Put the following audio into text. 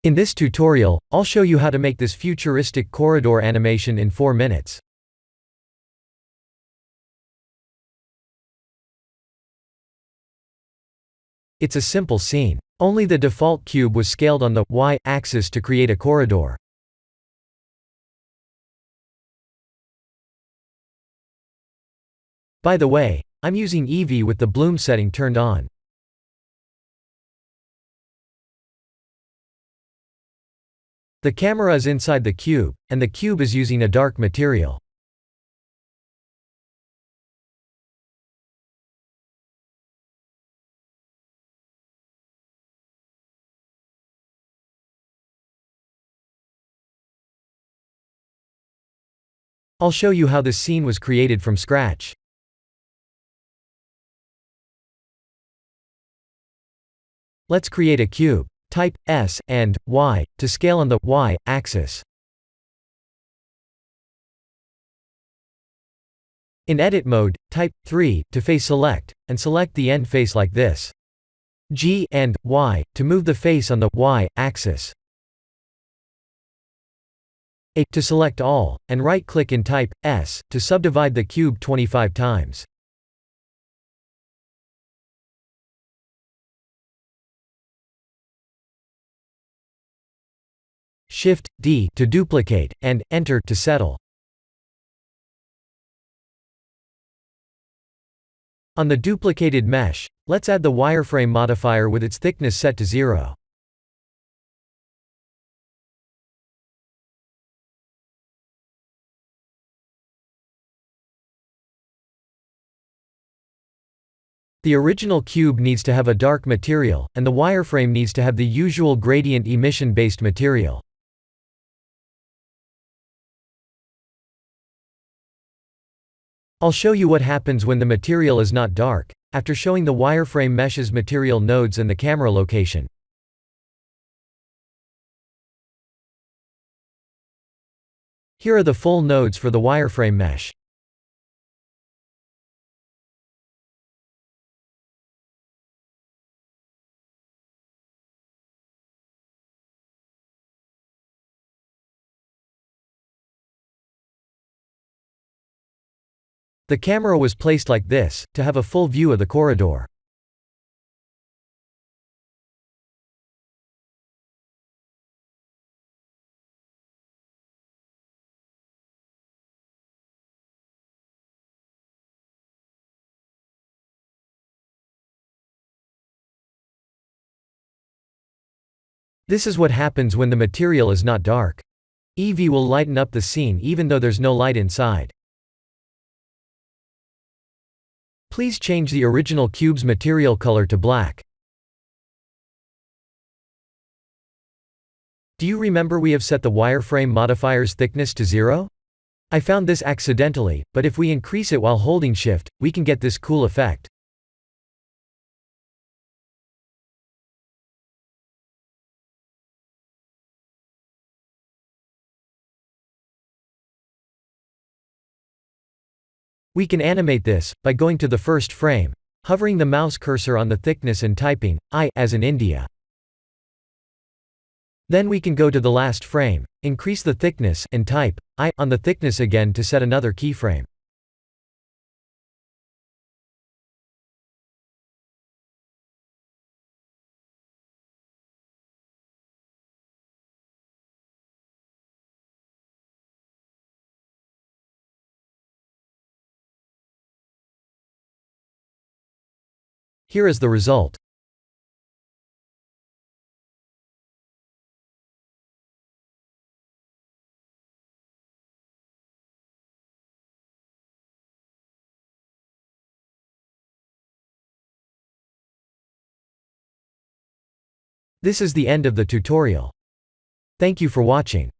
In this tutorial, I'll show you how to make this futuristic corridor animation in 4 minutes. It's a simple scene. Only the default cube was scaled on the y-axis to create a corridor. By the way, I'm using Eevee with the bloom setting turned on. The camera is inside the cube, and the cube is using a dark material. I'll show you how this scene was created from scratch. Let's create a cube. Type S and Y to scale on the y-axis. In edit mode, type 3 to face select, and select the end face like this. G and Y to move the face on the y-axis. A to select all, and right-click in type S to subdivide the cube 25 times. Shift D to duplicate, and Enter to settle. On the duplicated mesh, let's add the wireframe modifier with its thickness set to 0. The original cube needs to have a dark material, and the wireframe needs to have the usual gradient emission-based material. I'll show you what happens when the material is not dark, after showing the wireframe mesh's material nodes and the camera location. Here are the full nodes for the wireframe mesh. The camera was placed like this, to have a full view of the corridor. This is what happens when the material is not dark. Eevee will lighten up the scene even though there's no light inside. Please change the original cube's material color to black. Do you remember we have set the wireframe modifier's thickness to 0? I found this accidentally, but if we increase it while holding Shift, we can get this cool effect. We can animate this by going to the first frame, hovering the mouse cursor on the thickness and typing I as in India. Then we can go to the last frame, increase the thickness and type I on the thickness again to set another keyframe. Here is the result. This is the end of the tutorial. Thank you for watching.